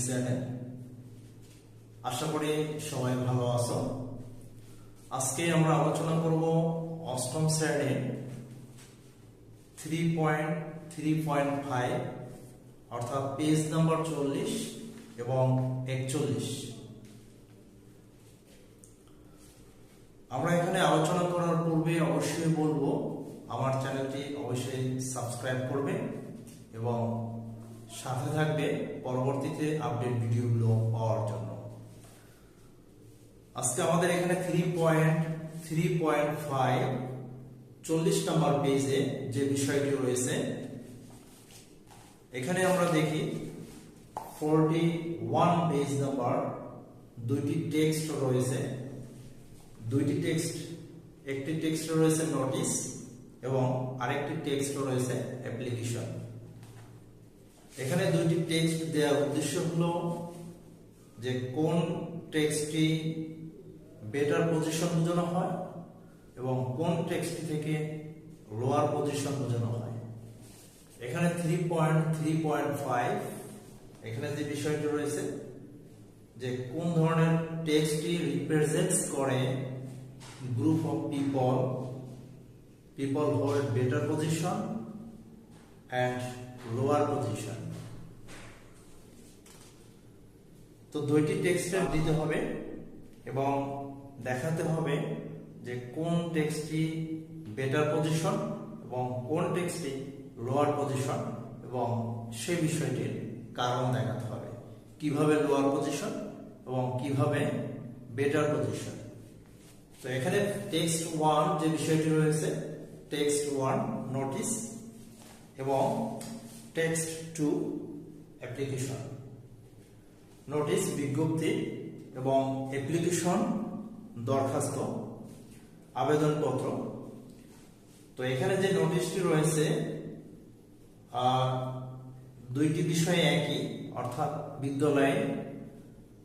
Channel. আশা করি সবাই ভালো আছো। আজকে আমরা আলোচনা করব অষ্টম শ্রেণীর 3.3.5 অর্থাৎ পেজ নাম্বার 40 এবং 41। আমরা এখানে আলোচনা করার পূর্বে অবশ্যই বলবো আমার চ্যানেলটি অবশ্যই সাবস্ক্রাইব করবে এবং সাথে থাকবে পরবর্তীতে আপডেট ভিডিওগুলো পাওয়ার জন্য। আজকে আমাদের এখানে 3.3.5 40 নম্বর পেজে যে বিষয়টি রয়েছে, এখানে আমরা দেখি 41 পেজ নাম্বার দুইটি টেক্সট রয়েছে। দুইটি টেক্সট, একটি টেক্সট রয়েছে নোটিস এবং আরেকটি টেক্সট রয়েছে অ্যাপ্লিকেশন। এখানে দুইটি টেক্সট দেওয়ার উদ্দেশ্য হলো যে কোন টেক্সটটি বেটার পজিশন বোঝানো হয় এবং কোন টেক্সট থেকে লোয়ার পজিশন বোঝানো হয়। এখানে 3.3.5 এখানে যে বিষয়টি রয়েছে যে কোন ধরনের টেক্সটটি রিপ্রেজেন্টস করে group of people hold better position and lower position। তো দুইটি টেক্সট দিতে হবে এবং দেখাতে হবে যে কোন টেক্সটটি বেটার পজিশন এবং কোন টেক্সটটি লোয়ার পজিশন এবং সেই বিষয়টির কারণ দেখাতে হবে, কিভাবে লোয়ার পজিশন এবং কিভাবে বেটার পজিশন। তো এখানে টেক্সট 1 যে বিষয়টি রয়েছে, টেক্সট 1 নোটিস এবং টেক্সট 2 অ্যাপ্লিকেশন। নোটিস বিজ্ঞপ্তি এবং অ্যাপ্লিকেশন দরখাস্ত, আবেদনপত্র। তো এখানে যে নোটিশটি রয়েছে দুইটি বিষয় একই, অর্থাৎ বিদ্যালয়ে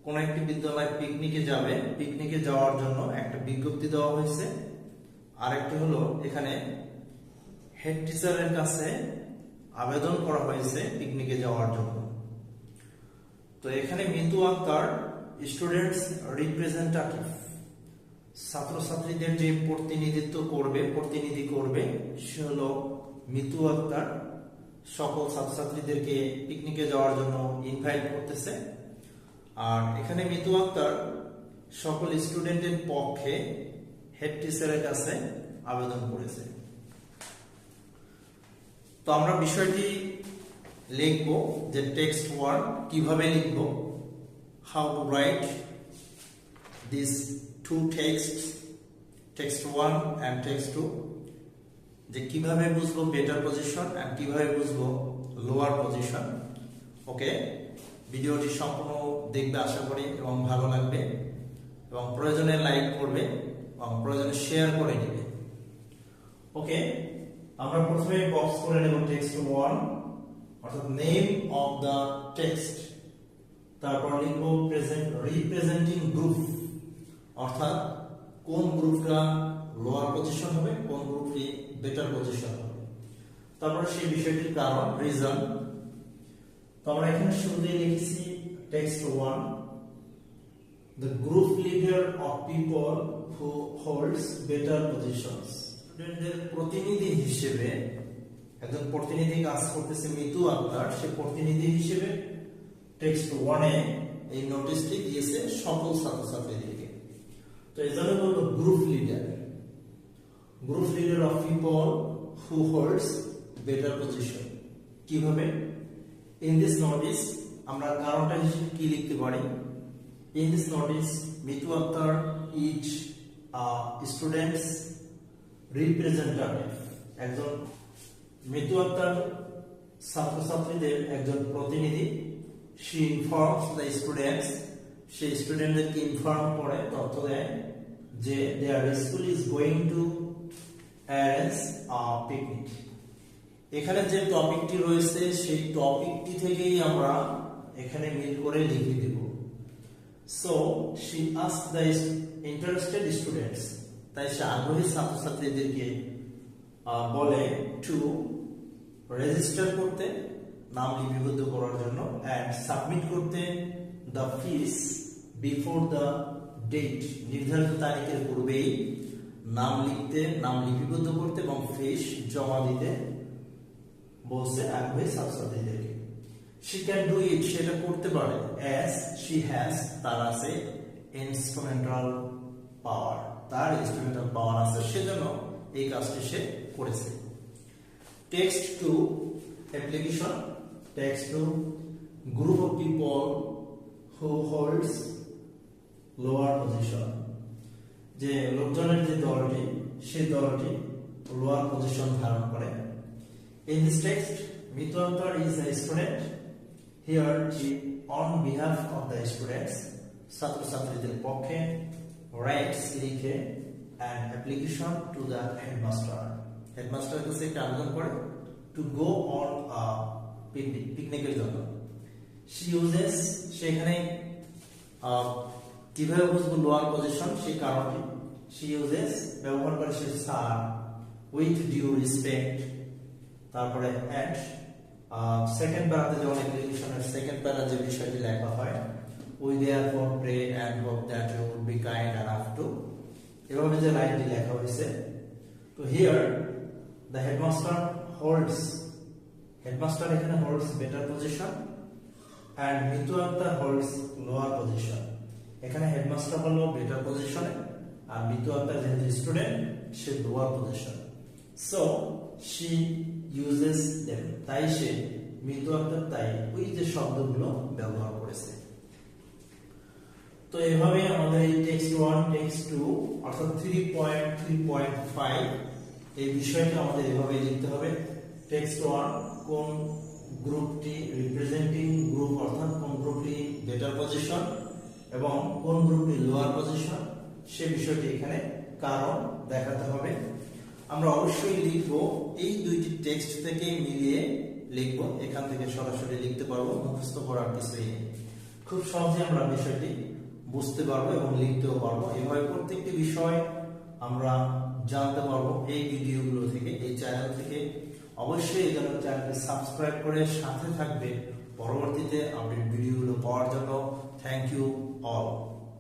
কোন একটি বিদ্যালয় পিকনিকে যাবে, পিকনিকে যাওয়ার জন্য একটা বিজ্ঞপ্তি দেওয়া হয়েছে। আরেকটি হলো এখানে হেড টিচারের কাছে আবেদন করা হয়েছে পিকনিকে যাওয়ার জন্য। তো এখানে মিতু আক্তার স্টুডেন্টস রিপ্রেজেন্টেটিভ, ছাত্রছাত্রীদের যে প্রতিনিধি করবে সে হলো মিতু আক্তার। সকল ছাত্রছাত্রীদেরকে পিকনিকে যাওয়ার জন্য ইনভাইট করতেছে। আর এখানে মিতু আক্তার সকল স্টুডেন্টের পক্ষে হেড টিচারের কাছে আবেদন করেছে। তো আমরা বিষয়টি লিখবো যে টেক্সট 1 কিভাবে লিখবো, how to write this to text 1 and text 2, যে কিভাবে বুঝবো বেটার পজিশন এন্ড কিভাবে বুঝবো লোয়ার পজিশন। ওকে, ভিডিওটি সম্পূর্ণ দেখবে আশা করি এবং ভালো লাগবে এবং প্রয়োজনে লাইক করবে এবং প্রয়োজনে শেয়ার করে দিবে। ওকে, আমরা প্রথমে বক্স করে নেব টেক্সট 1 অর্থাৎ নেম অফ দা টেক্সট, তারপর লিখব রিপ্রেজেন্টিং গ্রুপ অর্থাৎ কোন গ্রুপটা লোয়ার পজিশন হবে, কোন গ্রুপটি বেটার পজিশন হবে, তারপর সেই বিষয়টির কারণ, রিজন। তো আমরা এখানে শুরুতেই লিখেছি text 1 the group leader of people who holds better positions। স্টুডেন্টদের প্রতিনিধি হিসেবে একজন প্রতিনিধি কাজ করতেছে মিতু আক্তার, সে প্রতিনিধি হিসেবে টেক্সট 1 এ এই নোটিশটি দিয়েছে সকল ছাত্রছাত্রীদেরকে। তো এই জন্য বলবো group leader of people who holds better position. কিভাবে? ইন দিস নোটিস আমরা কারণটা হিসেবে কি লিখতে পারি? In this notice Mitu Akter is students representative, একজন মিতু আক্তার ছাত্রছাত্রীদের একজন প্রতিনিধি। she informs the students, সে স্টুডেন্টদেরকে ইনফর্ম করে, তথ্য দেয় যে their school is going to arrange a picnic। এখানে যে টপিকটি রয়েছে সেই টপিকটি থেকেই আমরা এখানে মিল করে লিখে দেব। so she asked the interested students, তাই সে আগ্রহী ছাত্রছাত্রীদেরকে বলে টু রেজিস্টার করতে নাম লিপিবদ্ধ করার জন্য অ্যান্ড সাবমিট করতে the fees before the date, নির্ধারিত তারিখের পূর্বেই নাম লিখতে, নাম লিপিবদ্ধ করতে এবং ফিস জমা দিতে বলছে আগ্রহী ছাত্রছাত্রীদেরকে। she can do it, সেটা করতে পারে, as she has, তার আছে ইনস্ট্রুমেন্টাল পাওয়ার, তার ইনস্ট্রুমেন্টাল পাওয়ার আছে, সেজন্য এই কাজটি সে করেছে। Text to application, text to group of people who holds lower position, যে লোকজনের যে দলটি, সেই দলটি লোয়ার পজিশন ধারণ করে। In this text, Mitu Akhtar is a student. Here, she, on behalf of the students, ছাত্রছাত্রীদের পক্ষে writes, লিখে an application to the headmaster. Headmaster কাছে একটা আবেদন করে to go on a picnic, পিকনিকের জন্য। She uses, সেখানে কিভাবে বুঝবো লোয়ার পজিশন, সেই কারণটি she uses, ব্যবহার করে সে স্যার, with due respect, তারপরে এট সেকেন্ড প্যারাতে যখন অ্যাপ্লিকেশনের সেকেন্ড প্যারা যে বিষয়টি লেখা হয়, we therefore pray and hope that you will be kind enough to, এভাবে যে লাইনটি লেখা হয়েছে। তো here the headmaster holds, headmaster এখানে holds better position and Mitu Akter holds lower position. এখানে হেডমাস্টার হলো বেটার পজিশনে আর মিতু আক্তার যেহেতু স্টুডেন্ট, সে lower position. So she uses them, তাই সে, মিতু আক্তার তাই ওই যে শব্দগুলো ব্যবহার করেছে। তো এভাবে আমাদের এই টেক্সট 1, টেক্সট 2 অর্থাৎ 3.3.5 এই বিষয়টা আমাদের এভাবে লিখতে হবে। টেক্সট 1 কোন গ্রুপটি রিপ্রেজেন্টিং গ্রুপ, অর্থাৎ কোন গ্রুপটি বেটার পজিশন এবং কোন গ্রুপটি লোয়ার পজিশন, সে বিষয়টি এখানে কারণ দেখাতে হবে। আমরা অবশ্যই লিখব এই দুইটি টেক্সট থেকে মিলিয়ে লিখব, এখান থেকে সরাসরি লিখতে পারবো, মুখস্থ করার কিছুই নেই। খুব সহজে আমরা বিষয়টি বুঝতে পারবো এবং লিখতেও পারবো। এভাবে প্রত্যেকটি বিষয় আমরা জানতে পারবো এই ভিডিওগুলো থেকে, এই চ্যানেল থেকে। অবশ্যই এই চ্যানেলটি সাবস্ক্রাইব করে সাথে থাকবে পরবর্তীতে আপডেট ভিডিওগুলো পাওয়ার জন্য। Thank you all.